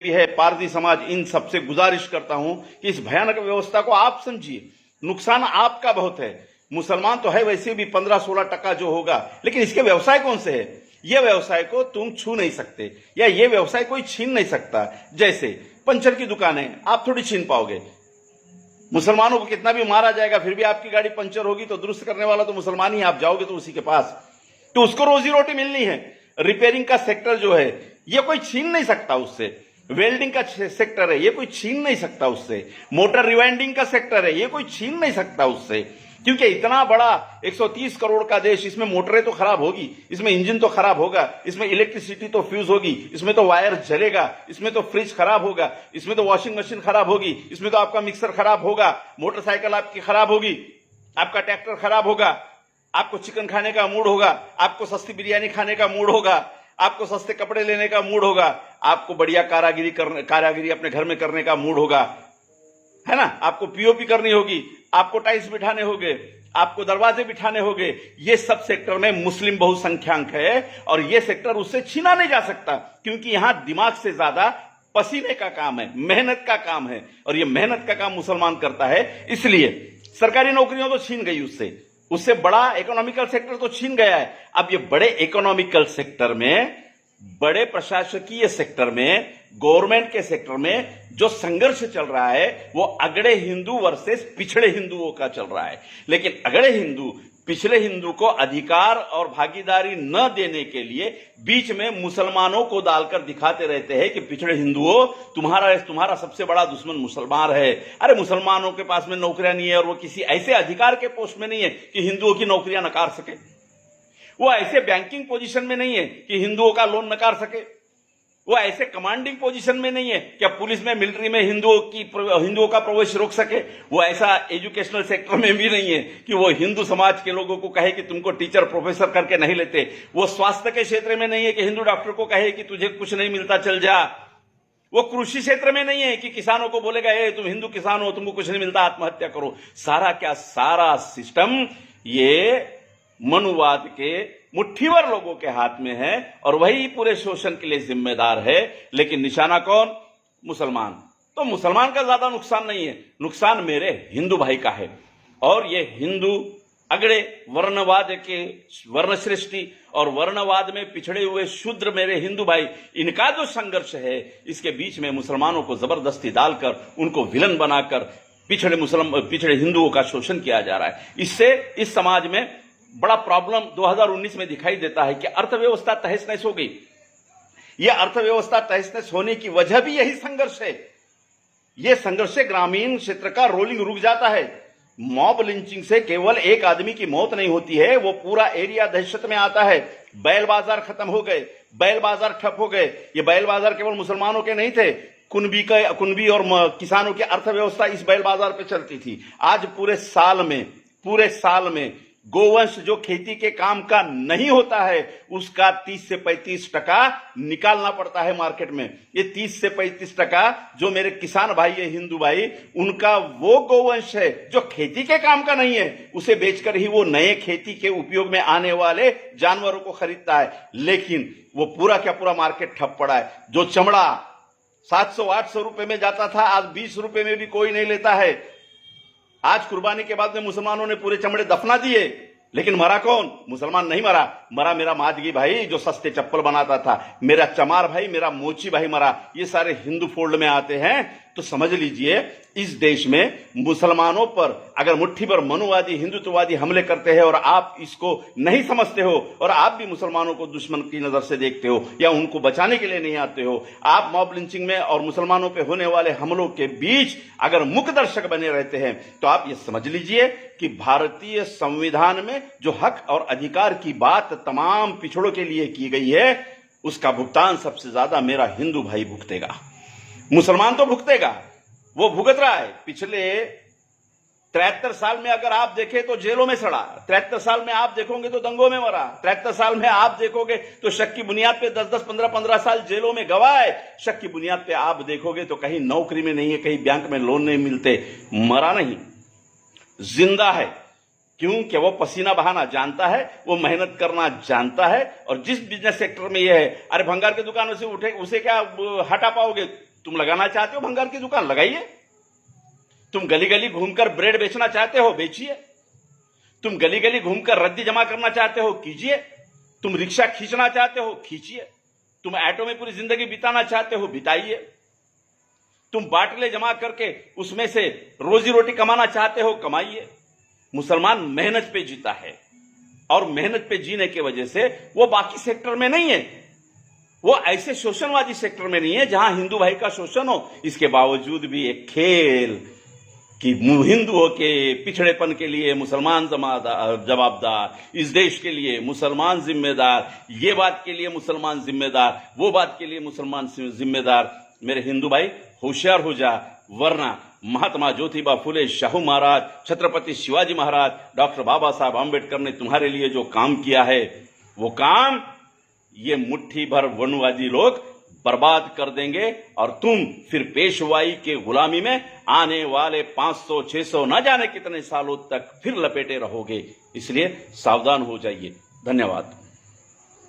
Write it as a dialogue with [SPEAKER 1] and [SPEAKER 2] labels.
[SPEAKER 1] भी है, पारसी समाज, इन सबसे गुजारिश करता हूं कि इस भयानक व्यवस्था को आप समझिए। नुकसान आपका बहुत है। मुसलमान तो है वैसे भी 15-16% जो होगा, लेकिन इसके व्यवसाय कौन से है? ये व्यवसाय को तुम छू नहीं सकते, या ये व्यवसाय कोई छीन नहीं सकता। जैसे पंचर की दुकानें आप थोड़ी छीन पाओगे। मुसलमानों को कितना भी मारा जाएगा, फिर भी आपकी गाड़ी पंचर होगी तो दुरुस्त करने वाला तो मुसलमान ही, आप जाओगे तो उसी के पास, तो उसको रोजी रोटी मिलनी है। रिपेयरिंग का सेक्टर जो है ये कोई छीन नहीं सकता उससे। वेल्डिंग का सेक्टर है, ये कोई छीन नहीं सकता उससे। मोटर रिवाइंडिंग का सेक्टर है, ये कोई छीन नहीं सकता उससे। क्योंकि इतना बड़ा 130 करोड़ का देश, इसमें मोटरें तो खराब होगी, इसमें इंजन तो खराब होगा, इसमें इलेक्ट्रिसिटी तो फ्यूज होगी, इसमें तो वायर जलेगा, इसमें तो फ्रिज खराब होगा, इसमें तो वॉशिंग मशीन खराब होगी, इसमें तो आपका मिक्सर खराब होगा, मोटरसाइकिल आपकी खराब होगी, आपका ट्रैक्टर खराब होगा, आपको चिकन खाने का मूड होगा, आपको सस्ती बिरयानी खाने का मूड होगा, आपको सस्ते कपड़े लेने का मूड होगा, आपको बढ़िया कारागिरी अपने घर में करने का मूड होगा, है ना? आपको पीओपी करनी होगी, आपको टाइल्स बिठाने होंगे, आपको दरवाजे बिठाने होंगे। ये सब सेक्टर में मुस्लिम बहुसंख्यांक है और ये सेक्टर उससे छीना नहीं जा सकता, क्योंकि यहां दिमाग से ज्यादा पसीने का काम है, मेहनत का काम है, और ये मेहनत का काम मुसलमान करता है। इसलिए सरकारी नौकरियां तो छीन गई उससे बड़ा इकोनॉमिकल सेक्टर तो छीन गया है। अब ये बड़े इकोनॉमिकल सेक्टर में, बड़े प्रशासकीय सेक्टर में, गवर्नमेंट के सेक्टर में जो संघर्ष चल रहा है वो अगड़े हिंदू वर्सेस पिछड़े हिंदुओं का चल रहा है। लेकिन अगड़े हिंदू पिछले हिंदू को अधिकार और भागीदारी न देने के लिए बीच में मुसलमानों को डालकर दिखाते रहते हैं कि पिछड़े हिंदुओं, तुम्हारा सबसे बड़ा दुश्मन मुसलमान है। अरे मुसलमानों के पास में नौकरियां नहीं है और वो किसी ऐसे अधिकार के पोस्ट में नहीं है कि हिंदुओं की नौकरियां नकार सके। वो ऐसे बैंकिंग पोजीशन में नहीं है कि हिंदुओं का लोन नकार सके। वो ऐसे कमांडिंग पोजीशन में नहीं है कि अब पुलिस में, मिलिट्री में हिंदुओं का प्रवेश रोक सके। वो ऐसा एजुकेशनल सेक्टर में भी नहीं है कि वो हिंदू समाज के लोगों को कहे कि तुमको टीचर प्रोफेसर करके नहीं लेते। वो स्वास्थ्य के क्षेत्र में नहीं है कि हिंदू डॉक्टर को कहे कि तुझे कुछ नहीं मिलता चल जा। वो कृषि क्षेत्र में नहीं है कि किसानों को बोलेगा ए तुम हिंदू किसान हो, तुमको कुछ नहीं मिलता, आत्महत्या करो। सारा सिस्टम ये मनुवाद के मुट्ठीवर लोगों के हाथ में है और वही पूरे शोषण के लिए जिम्मेदार है। लेकिन निशाना कौन? मुसलमान। तो मुसलमान का ज्यादा नुकसान नहीं है, नुकसान मेरे हिंदू भाई का है। और ये हिंदू अगड़े वर्णवाद के वर्ण सृष्टि और वर्णवाद में पिछड़े हुए शूद्र मेरे हिंदू भाई, इनका जो संघर्ष है, इसके बीच में मुसलमानों को जबरदस्ती डालकर उनको विलन बनाकर पिछड़े हिंदुओं का शोषण किया जा रहा है। इससे इस समाज में बड़ा प्रॉब्लम 2019 में दिखाई देता है कि अर्थव्यवस्था तहस नहस हो गई। यह अर्थव्यवस्था तहस नहस होने की वजह भी यही संघर्ष है। यह संघर्ष से ग्रामीण क्षेत्र का रोलिंग रुक जाता है। मॉब लिंचिंग से केवल एक आदमी की मौत नहीं होती है, वो पूरा एरिया दहशत में आता है। बैल बाजार खत्म हो गए, बैल बाजार ठप हो गए। ये बैल बाजार केवल मुसलमानों के नहीं थे, कुनबी और किसानों की अर्थव्यवस्था इस बैल बाजार पे चलती थी। आज पूरे साल में गोवंश जो खेती के काम का नहीं होता है, उसका 30 से 35% निकालना पड़ता है मार्केट में। ये 30 से 35% जो मेरे किसान भाई है, हिंदू भाई, उनका वो गोवंश है जो खेती के काम का नहीं है। उसे बेचकर ही वो नए खेती के उपयोग में आने वाले जानवरों को खरीदता है। लेकिन वो पूरा क्या पूरा मार्केट ठप पड़ा है। जो चमड़ा 700-800 रुपए में जाता था, आज 20 रुपए में भी कोई नहीं लेता है। आज कुर्बानी के बाद में मुसलमानों ने पूरे चमड़े दफना दिए, लेकिन मरा कौन? मुसलमान नहीं मरा मेरा माजगी भाई जो सस्ते चप्पल बनाता था, मेरा चमार भाई, मेरा मोची भाई मरा। ये सारे हिंदू फोल्ड में आते हैं। तो समझ लीजिए, इस देश में मुसलमानों पर अगर मुट्ठी भर मनुवादी हिंदुत्ववादी हमले करते हैं और आप इसको नहीं समझते हो और आप भी मुसलमानों को दुश्मन की नजर से देखते हो या उनको बचाने के लिए नहीं आते हो, आप मॉब लिंचिंग में और मुसलमानों पे होने वाले हमलों के बीच अगर मुख्य दर्शक बने रहते हैं, तो आप ये समझ लीजिए कि भारतीय संविधान में जो हक और अधिकार की बात तमाम पिछड़ों के लिए की गई है, उसका भुगतान सबसे ज्यादा मेरा हिंदू भाई भुगतेगा। मुसलमान तो भुगतेगा, वो भुगत रहा है। पिछले 73 साल में अगर आप देखें तो जेलों में सड़ा, 73 साल में आप देखोगे तो दंगों में मरा, 73 साल में आप देखोगे तो शक की बुनियाद पे 10-10, 15-15 साल जेलों में गवाए। शक की बुनियाद पे आप देखोगे तो कहीं नौकरी में नहीं है, कहीं बैंक में लोन नहीं मिलते। मरा नहीं, जिंदा है। क्यों? कि वो पसीना बहाना जानता है, वो मेहनत करना जानता है। और जिस बिजनेस सेक्टर में ये है, अरे भंगार की दुकानों से उठे उसे क्या हटा पाओगे? तुम लगाना चाहते हो भंगार की दुकान, लगाइए। तुम गली गली घूमकर ब्रेड बेचना चाहते हो, बेचिए। तुम गली गली घूमकर रद्दी जमा करना चाहते हो, कीजिए। तुम रिक्शा खींचना चाहते हो, खींचिए। तुम ऑटो में पूरी जिंदगी बिताना चाहते हो, बिताइए। तुम बाटले जमा करके उसमें से रोजी रोटी कमाना चाहते हो, कमाइए। मुसलमान मेहनत पे जीता है और मेहनत पे जीने की वजह से वो बाकी सेक्टर में नहीं है, वो ऐसे शोषणवादी सेक्टर में नहीं है जहां हिंदू भाई का शोषण हो। इसके बावजूद भी एक खेल कि हिंदुओं के पिछड़ेपन के लिए मुसलमान जवाबदार, इस देश के लिए मुसलमान जिम्मेदार, ये बात के लिए मुसलमान जिम्मेदार, वो बात के लिए मुसलमान जिम्मेदार। मेरे हिंदू भाई होशियार हो जा, वरना महात्मा ज्योतिबा फुले, शाहू महाराज, छत्रपति शिवाजी महाराज, डॉक्टर बाबा साहब आंबेडकर ने तुम्हारे लिए जो काम किया है, वो काम ये मुट्ठी भर वनवादी लोग बर्बाद कर देंगे और तुम फिर पेशवाई के गुलामी में आने वाले 500, 600 न जाने कितने सालों तक फिर लपेटे रहोगे। इसलिए सावधान हो जाइए। धन्यवाद।